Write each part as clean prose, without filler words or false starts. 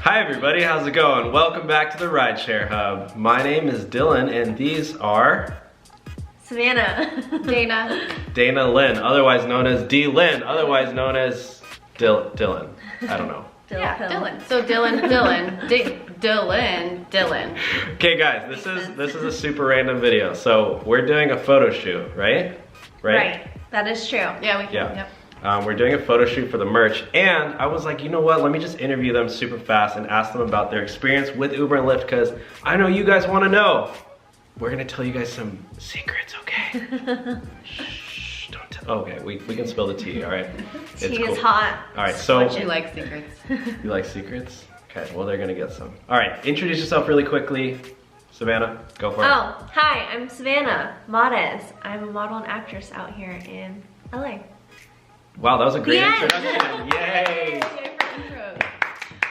Hi everybody, how's it going? Welcome back to the Rideshare Hub. My name is Dylan and these are... Savannah. Dana Lynn, otherwise known as D. Lynn, otherwise known as Dylan. I don't know. Dylan. So Dylan. Okay guys, this is a super random video. So we're doing a photo shoot, right? Right, that is true. Yeah, we can. Yeah. Yep. We're doing a photo shoot for the merch, and I was like, you know what, let me just interview them super fast and ask them about their experience with Uber and Lyft, because I know you guys want to know. We're gonna tell you guys some secrets, okay? Shh, don't tell. Okay, we can spill the tea, all right? Tea is hot. All right, so She likes secrets. you like secrets? Okay, well they're gonna get some. All right, introduce yourself really quickly. Savannah, go for it. Oh, hi, I'm Savannah Mades. I'm a model and actress out here in LA. Wow, that was a great Yes. introduction. Yay! Yay for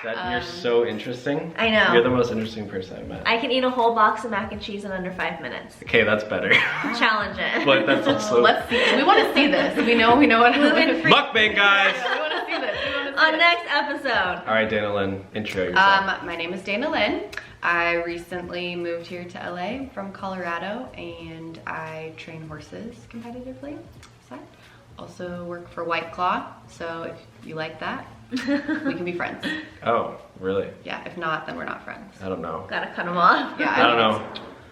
intros. You're so interesting. I know. You're the most interesting person I've met. I can eat a whole box of mac and cheese in under 5 minutes. Okay, that's better. Challenge it. But that's also... Let's see. We want to see this. We know what Gluten-free. Mukbang, guys! We want to see this. On next episode. All right, Dana Lynn, intro yourself. My name is Dana Lynn. I recently moved here to LA from Colorado, and I train horses competitively. Also work for White Claw, so if you like that, we can be friends. Oh, really? Yeah, if not, then we're not friends. I don't know. Gotta cut them off. Yeah, I don't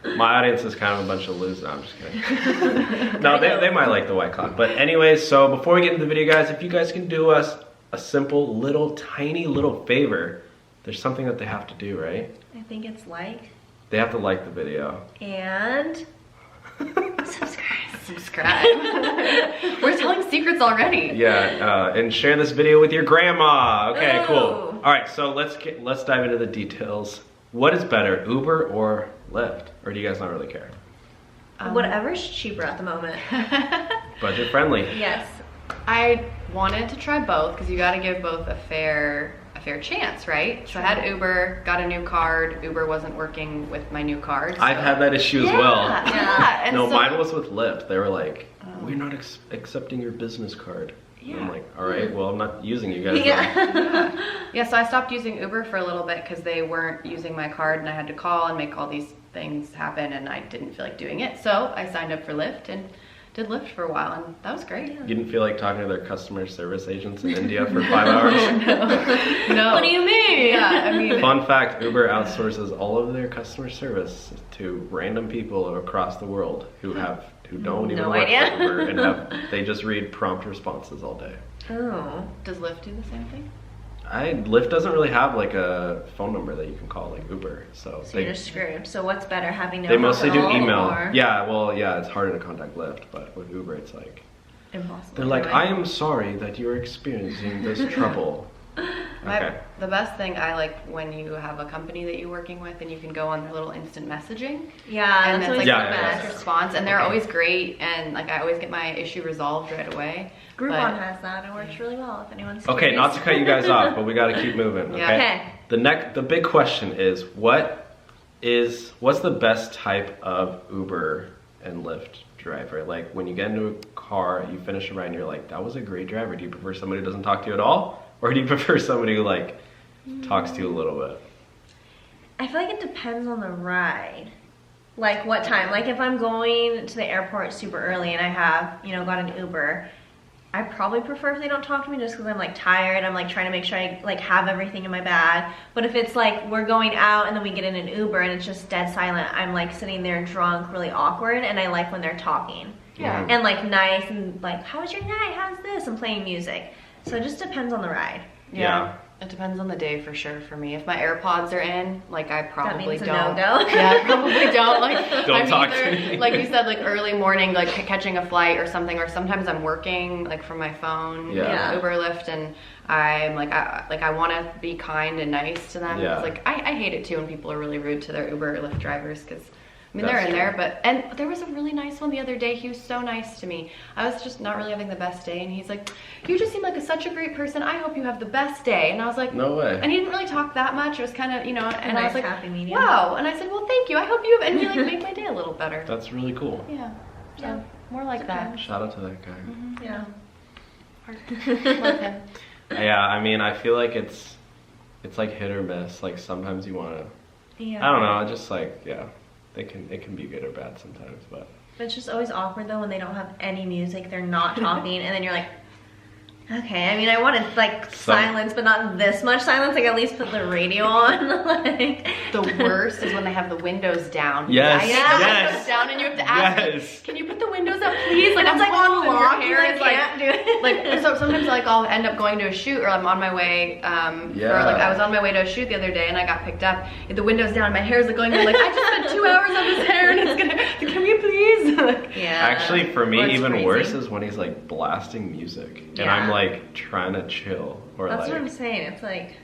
know. My audience is kind of a bunch of losers. No, I'm just kidding. No, they might like the White Claw. But anyways, so before we get into the video, guys, if you guys can do us a simple, little, tiny little favor, there's something that they have to do, right? I think it's like. They have to like the video. And subscribe. We're telling secrets already. Yeah, and share this video with your grandma. Okay, Ooh. cool. All right, so let's dive into the details. What is better, Uber or Lyft? Or do you guys not really care? whatever's cheaper at the moment. Budget friendly. Yes. I wanted to try both because you got to give both a fair chance, right? So I had Uber, got a new card. Uber wasn't working with my new card. So. I've had that issue as well. Yeah. And No, so, mine was with Lyft. They were like, we're not accepting your business card. Yeah. And I'm like, all right, well, I'm not using you guys. Yeah. Yeah, so I stopped using Uber for a little bit because they weren't using my card, and I had to call and make all these things happen, and I didn't feel like doing it. So I signed up for Lyft and did Lyft for a while, and that was great. You didn't feel like talking to their customer service agents in India for 5 hours? No. What do you mean? Yeah, I mean. Fun fact, Uber outsources all of their customer service to random people across the world who don't even No work idea. for Uber and they just read prompt responses all day. Oh. Does Lyft do the same thing? Lyft doesn't really have like a phone number that you can call like Uber, so So you're just screwed. So what's better, having no they mostly do help email. or Yeah, well, yeah, it's harder to contact Lyft, but with Uber, it's like impossible? they're like, Right. I am sorry that you're experiencing this trouble. Okay. The best thing I like when you have a company that you're working with and you can go on their little instant messaging. Yeah, And that's it's always like Yeah, the yeah, best yeah. response, and they're always great, and like I always get my issue resolved right away. Groupon has that. It works really well if anyone's Okay, curious. not to cut you guys off, but we got to keep moving. Yeah. Okay. Okay. The big question is what's the best type of Uber and Lyft driver? Like when you get into a car, you finish a ride, and you're like, that was a great driver. Do you prefer somebody who doesn't talk to you at all, or do you prefer somebody who like talks to you a little bit? I feel like it depends on the ride. Like what time. Like if I'm going to the airport super early and I have, got an Uber, I probably prefer if they don't talk to me just because I'm like tired. I'm like trying to make sure I like have everything in my bag. But if it's like we're going out and then we get in an Uber and it's just dead silent, I'm like sitting there drunk, really awkward, and I like when they're talking. Yeah. And like nice and like, how was your night? How's this? And playing music. So it just depends on the ride. Yeah. It depends on the day for sure for me. If my AirPods are in, like I probably means a don't. no-go. Yeah, I probably don't. Like Don't I'm talk to either, me. like you said, like early morning, like catching a flight or something, or sometimes I'm working like from my phone, Yeah. Uber, Lyft, and I'm like I want to be kind and nice to them. Yeah. It's like I hate it too when people are really rude to their Uber or Lyft drivers because. I mean, That's they're in true. there, and there was a really nice one the other day. He was so nice to me. I was just not really having the best day, and he's like, you just seem like such a great person. I hope you have the best day. And I was like, No way. and he didn't really talk that much. It was kind of, and I nice was like, happy medium. wow. And I said, well, thank you. I hope you have, and he like made my day a little better. That's really cool. Yeah. So more like that. Shout out to that guy. Yeah. Love him. Yeah, I mean, I feel like it's it's like hit or miss. Like sometimes you want to, Yeah. I don't know, just like, yeah, it can be good or bad sometimes, but. It's just always awkward though when they don't have any music, they're not talking, and then you're like, okay, I mean, I wanted like silence, but not this much silence. Like at least put the radio on. Like The worst is when they have the windows down. Yes, I yes. have the windows down, and you have to ask, Yes. can you put the windows up, please? Like and it's like home, on and lock, your hair and is I can't do it. like so sometimes like I'll end up going to a shoot, or I'm on my way. Yeah. Or like I was on my way to a shoot the other day, and I got picked up. And the windows down, my hair's like going. Like I just spent 2 hours on this hair, and it's gonna. Can we please? Like, Yeah. Actually, for Or me, it's even crazy. worse is when he's like blasting music, and Yeah. I'm like trying to chill, or That's like. what I'm saying. It's like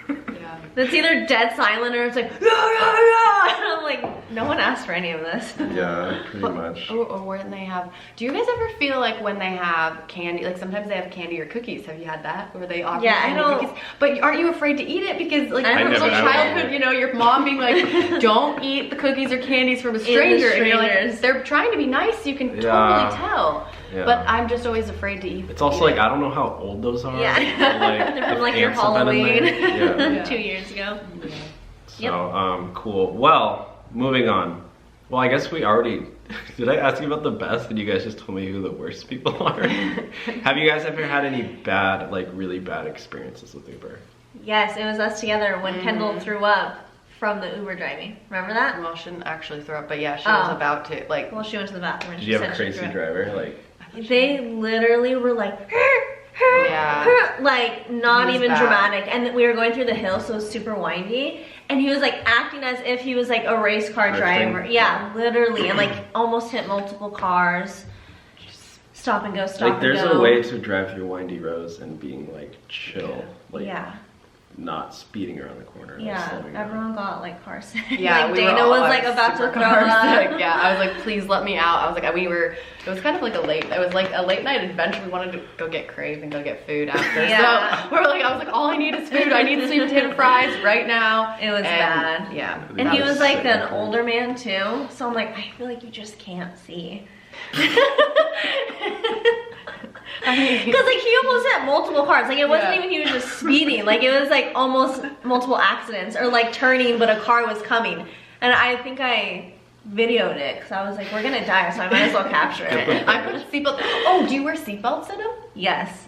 yeah. it's either dead silent or it's like rah, rah, rah. And I'm like, no one asked for any of this. Yeah, pretty But- much. Or when they have, do you guys ever feel like when they have candy, like sometimes they have candy or cookies, have you had that? Where they offer Yeah, I candy don't- cookies? But aren't you afraid to eat it? Because like I from never- little I childhood, won't. you know, your mom being like, don't eat the cookies or candies from a stranger. And you're like, strangers. they're trying to be nice, you can Yeah. totally tell. Yeah. But I'm just always afraid to eat It's also eat like, it. I don't know how old those are. Yeah. but, like, They're from if like your ants have been in Halloween there. Yeah. 2 years ago. So, cool. Well, moving on. Well, I guess we already, did I ask you about the best and you guys just told me who the worst people are? Have you guys ever had any bad, like really bad experiences with Uber? Yes, it was us together when Kendall threw up from the Uber driving. Remember that? Well, she didn't actually throw up, but yeah, she was Oh. about to. Like, Well, she went to the bathroom and Did she you have said a she crazy threw up. driver? Like, They literally were like, Yeah. like not It was even bad. dramatic. And we were going through the hill, so it was super windy. And he was like acting as if he was like a race car Drifting? driver. Yeah, literally. And like almost hit multiple cars. Stop and go, stop like there's and go. a way to drive through windy roads and being like chill, like Yeah. not speeding around the corner. Like, Yeah, slowing down. everyone got like car sick. yeah, like we were Dana all, was I like about to super throw car up. sick. Yeah, I was like, please let me out. I was like, it was kind of like a late night adventure. We wanted to go get Crave and go get food after. Yeah. So we're like, I was like, all I need is food. I need sweet potato fries right now. It was And, bad. Yeah. And That he was was like sick, an okay. older man too, so I'm like, I feel like you just can't see. I mean, Because like he almost hit multiple cars. Like it wasn't Yeah. even he was just speeding. Like it was like almost multiple accidents or like turning, but a car was coming. And I think I videoed it because I was like, we're gonna die, so I might as well capture it. I put a seatbelt. Oh, do you wear seatbelts in them? Yes.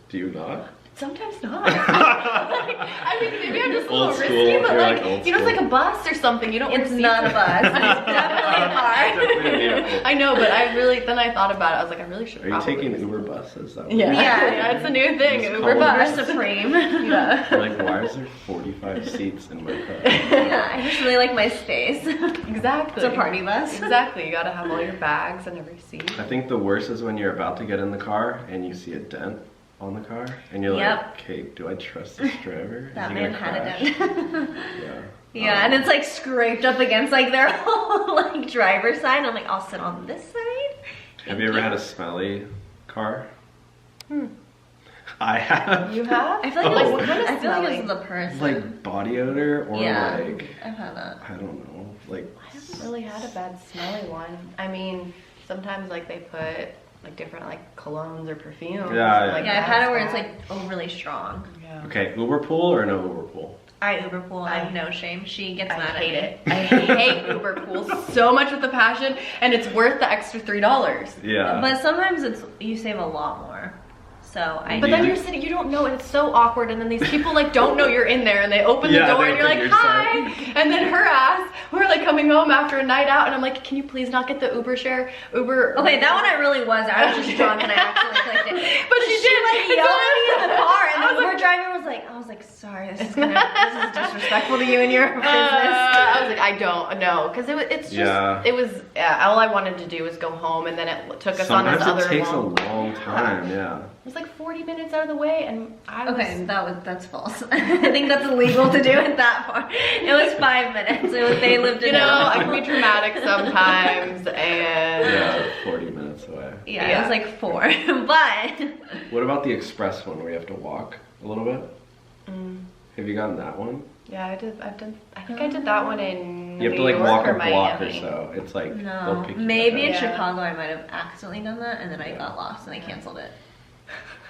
Do you not? Sometimes not. I mean, maybe I'm just a little Old school. risky, but You're like, like old you know, it's school. like a bus or something. You don't wear It's seatbelts. not a bus. It's definitely a car. Definitely a vehicle. I know, but then I thought about it. I was like, I really should. Are you probably taking use Uber it. buses? That Yeah. Yeah. Yeah, it's a new thing. It's Uber called bus. Uber Supreme. Yeah. Like, why is there 45 seats in my car? Yeah, I just really like my space. Exactly. It's a party bus. Exactly. You gotta have all your bags in every seat. I think the worst is when you're about to get in the car and you see a dent on the car and you're Yep. like, okay, do I trust this driver? That Is he man gonna had a crash? dent. Yeah. Yeah, and it's like scraped up against like their whole like driver's side. I'm like, I'll sit on this side. Have you ever had a smelly car? I have. You have? I feel like, Like, it's, what kind of I feel like smelling? it's the person. Like body odor or yeah, like, I've had that. I don't know, like. I haven't really had a bad smelly one. I mean, sometimes like they put like different like colognes or perfumes. Yeah, like Yeah, I've that had it as where it's well. like overly strong. Yeah. Okay, Uber pool or no Uber pool? I Uber pool. I have no shame. She gets I mad hate at me. it. I hate Uber pools so much with a passion, and it's worth the extra $3. Yeah. But sometimes it's you save a lot more. So I. But then you're sitting, you don't know, and it's so awkward. And then these people like don't know you're in there, and they open the Yeah, door, they and you're open like, your "Hi!" side. And then her ass, we're like coming home after a night out, and I'm like, "Can you please not get the Uber share? Uber." Okay, that one I really was. I was just drunk and I accidentally clicked it. But she did like It's yelled all- at me in the car, and I the was Uber driver was like, I was like, sorry, this is disrespectful to you and your business. I was like, I don't know, because it's just Yeah. it was all I wanted to do was go home, and then it took us on Sometimes this it other takes long. a long time, yeah. It was like 40 minutes out of the way, and I was. Okay, that's false. I think that's illegal to do it that far. It was 5 minutes. They lived in You know, I can be dramatic sometimes, and Yeah, 40 minutes away. Yeah, it Yeah. was like 4. But What about the express one where you have to walk a little bit? Mm. Have you gotten that one? yeah, I think I did that one in You have to New like York walk or a block or Miami. so. It's like no, they'll pick you maybe in up. Yeah. Chicago I might have accidentally done that, and then I got lost and I canceled it.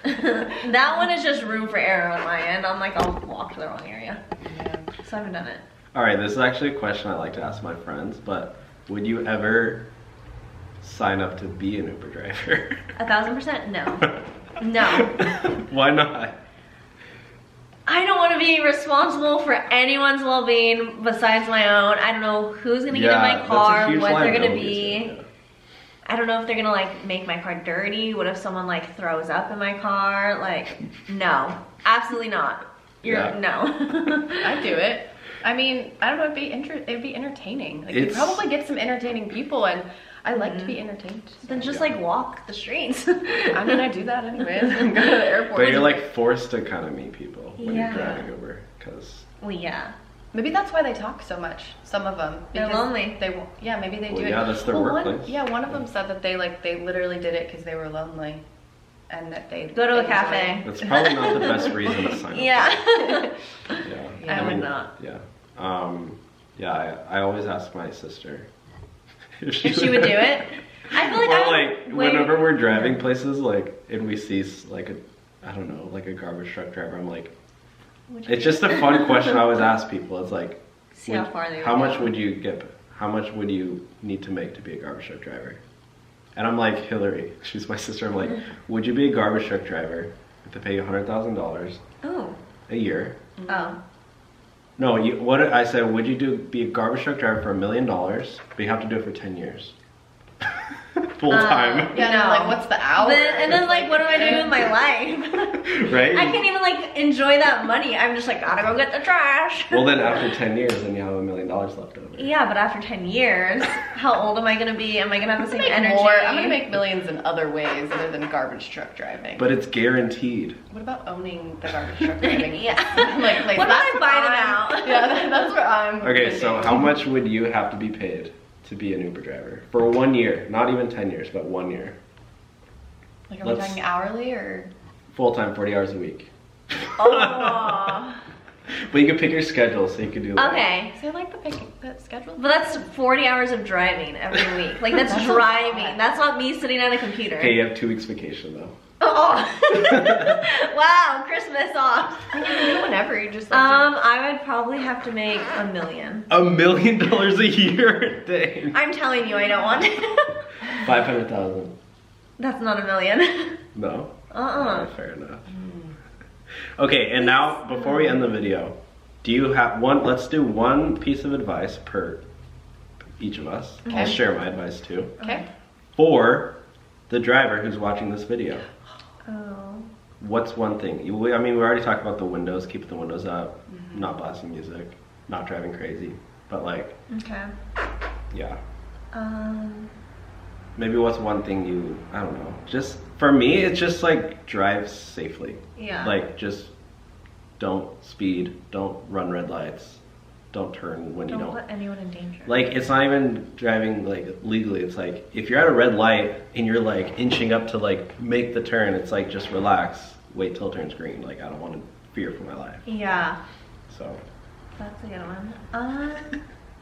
That one is just room for error on my end. I'm like, I'll walk to the wrong area. Yeah. So I haven't done it. All right, this is actually a question I like to ask my friends, but would you ever sign up to be an Uber driver? 1000% no. No. Why not? I don't want to be responsible for anyone's well-being besides my own. I don't know who's gonna get in my car, what they're gonna be. Yeah. I don't know if they're gonna like make my car dirty. What if someone like throws up in my car? Like, no, absolutely not. No. I'd do it. I mean, I don't know. It'd be entertaining. Like, you'd probably get some entertaining people, and I like to be entertained. So. Then just like walk the streets. I mean, I do that anyways. I'm going to the airport. But you're like forced to kind of meet people when you're Yeah. driving Uber, because. Well, yeah. Maybe that's why they talk so much. Some of them. They're lonely. Yeah, maybe they do it. Yeah, that's their workplace. One of them said that they literally did it because they were lonely, and that they Go to a cafe. That's probably not the best reason to sign up. Yeah. Yeah. I would not. Yeah. I always ask my sister if If she would do it. I feel like whenever we're driving places, like, and we see like a garbage truck driver, I'm like, it's just a fun question I always ask people. It's like, See how far they how would much go. would you need to make to be a garbage truck driver? And I'm like, Hillary, she's my sister. I'm like, would you be a garbage truck driver if they pay you $100,000 Oh. a year? Oh. No, what I said, would you be a garbage truck driver for $1 million, but you have to do it for 10 years? Full time. Yeah, No. like, what's the hour? And then like, what am I doing with my life? Right? I can't even like enjoy that money. I'm just like, gotta go get the trash. Well, then after 10 years, then you have $1 million left over. Yeah, but after 10 years, how old am I gonna be? Am I gonna have the same energy? I'm gonna make millions in other ways other than garbage truck driving. But it's guaranteed. What about owning the garbage truck driving? Yeah. Like, What if I buy them out? Yeah, that's what I'm. Okay, so thinking. how much would you have to be paid to be an Uber driver? For 1 year, not even 10 years, but 1 year. Like, are we talking hourly or? Full-time, 40 hours a week. Oh. But you can pick your schedule, so you could do like, Okay. So I like the schedule. But that's 40 hours of driving every week. Like, that's That's a driving. lot. That's not me sitting at a computer. Okay, you have 2 weeks vacation though. Oh. Wow, Christmas off. You can do it whenever. You just like. I would probably have to make $1 million. $1 million a year? Dang. I'm telling you, I don't want it. 500,000. That's not $1 million. No? Fair enough. Okay, and now, before we end the video, do you have let's do one piece of advice per each of us. Okay. I'll share my advice too. Okay. For the driver who's watching this video. Oh. What's one thing? We already talked about the windows, keeping the windows up, not blasting music, not driving crazy. But like, Okay. yeah. Um. Maybe what's one thing I don't know. Just, for me, it's just like, drive safely. Yeah. Like, just don't speed, don't run red lights, don't turn when you Don't don't. put anyone in danger. Like, it's not even driving, like, legally. It's like, if you're at a red light and you're, like, inching up to, like, make the turn, it's like, just relax, wait till it turns green. Like, I don't want to fear for my life. Yeah. So, That's a good one.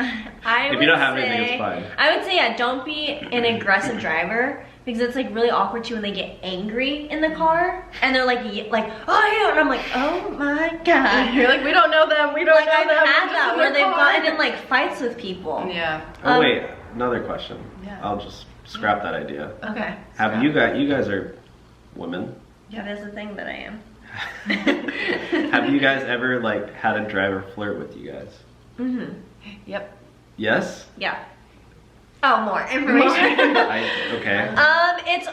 if you don't have anything, it's fine. I would say, yeah, don't be an aggressive driver, because it's like really awkward too when they get angry in the car and they're like, oh yeah, and I'm like, oh my god. You're like, we don't know them. We don't Like, know I've them. had we're just that in where their they've car." gotten in like fights with people. Yeah. Oh, wait, another question. Yeah. I'll just scrap that idea. Okay. Have you guys are women. That is the thing that I am. Have you guys ever, like, had a driver flirt with you guys? Mm-hmm. Yep. Yes? Yeah. Oh, more information. Okay. It's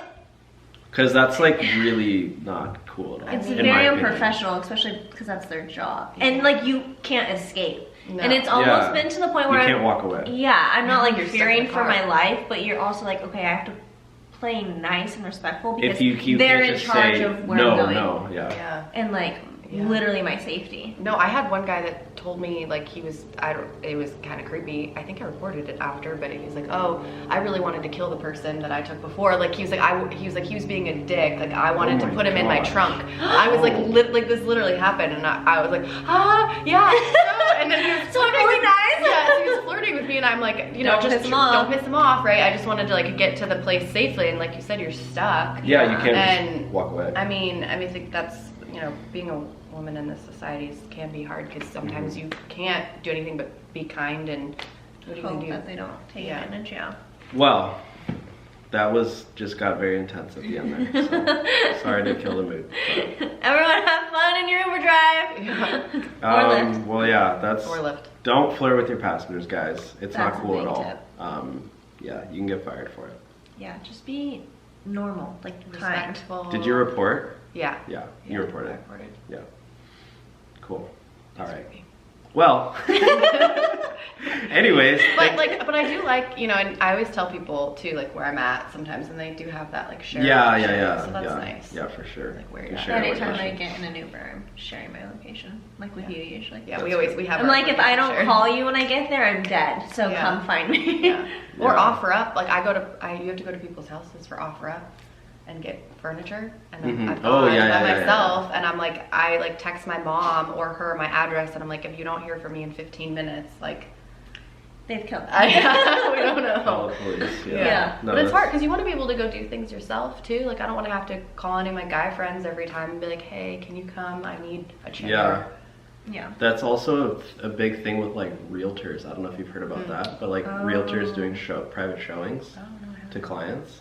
Because that's, like, really not cool at all. It's in my very opinion. unprofessional, especially because that's their job. Yeah. And like you can't escape. No. And it's almost Yeah. been to the point You where can't walk away. Yeah, I'm not like You're stuck fearing in the for car. my life, but you're also like, okay, I have to play nice and respectful because If you they're can't in just charge say, of where no, I'm going. no, yeah. Yeah. And like Yeah. literally my safety. No, I had one guy that told me like it was kind of creepy. I think I reported it after, but he was like, oh, I really wanted to kill the person that I took before. Like he was being a dick. Like I wanted to put him in my trunk. I was like, this literally happened, and I was like, yeah. And then he was so really nice. Yeah, so he was flirting with me, and I'm like, you know, Don't just piss him off. don't piss him off, right? I just wanted to like get to the place safely, and like you said, you're stuck. Yeah, you can't And just walk away. I mean, I think that's, you know, being a woman in this society can be hard because sometimes you can't do anything but be kind, and what are you Hope gonna do? that they don't take advantage. Yeah. Well, that just got very intense at the end there. So sorry to kill the mood. Everyone have fun in your Uber drive. Yeah. Or Lyft. Well, yeah, that's. Or Lyft. Don't flirt with your passengers, guys. It's That's not a cool big at all. tip. Yeah, you can get fired for it. Yeah, just be normal, like kind. Respectful. Did you report? Yeah. Yeah, you reported. I reported. Yeah. Cool. All right. Well. Anyways. But I do like, you know, and I always tell people too, like where I'm at sometimes, and they do have that like share. Yeah. So that's nice. Yeah, for sure. Like where You you're at. share it with Anytime us. I get in an Uber, I'm sharing my location, like with you usually. Yeah, That's we have. I'm our like, if I don't share. call you when I get there, I'm dead. So Yeah. come find me. Yeah. Or Yeah. offer up. Like you have to go to people's houses for offer up and get furniture, and then Mhm. I've Oh, gone yeah, by yeah, myself, and I'm like, I like text my mom or her my address, and I'm like, if you don't hear from me in 15 minutes, like They've killed me. we don't know. Call the police. Yeah. Yeah. No, But it's that's- hard because you want to be able to go do things yourself too. Like I don't want to have to call any of my guy friends every time and be like, hey, can you come? I need a chair. Yeah. Yeah. That's also a big thing with like realtors. I don't know if you've heard about that, but like realtors doing private showings Oh, no, I haven't. to clients.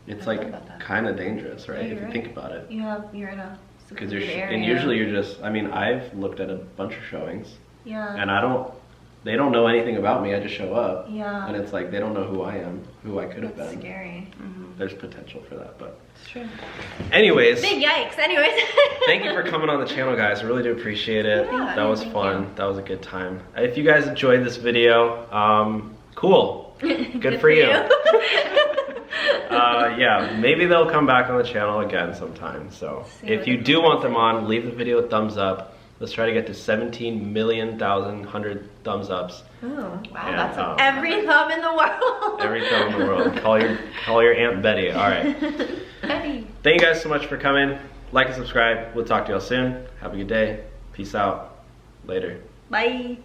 It's I like heard about that. kind of dangerous, right? Yeah, if you're you right. think about it. You're in a Because secluded area. and usually you're just. I mean, I've looked at a bunch of showings, Yeah. and they don't know anything about me. I just show up, Yeah. and it's like they don't know who I am, who I could have That's been. scary. There's potential for that, but It's true. anyways. Big yikes. Anyways. Thank you for coming on the channel, guys. I really do appreciate it. Yeah, that was thank fun. you. That was a good time. If you guys enjoyed this video, cool. Good for you. Yeah, maybe they'll come back on the channel again sometime. So See if what you they do want them on, leave the video a thumbs up. Let's try to get to 17,000,000 thumbs ups. Oh. Wow, And, that's a Every thumb in the world. every thumb in the world. Call your Aunt Betty. All right. Betty. Thank you guys so much for coming. Like and subscribe. We'll talk to y'all soon. Have a good day. Peace out. Later. Bye.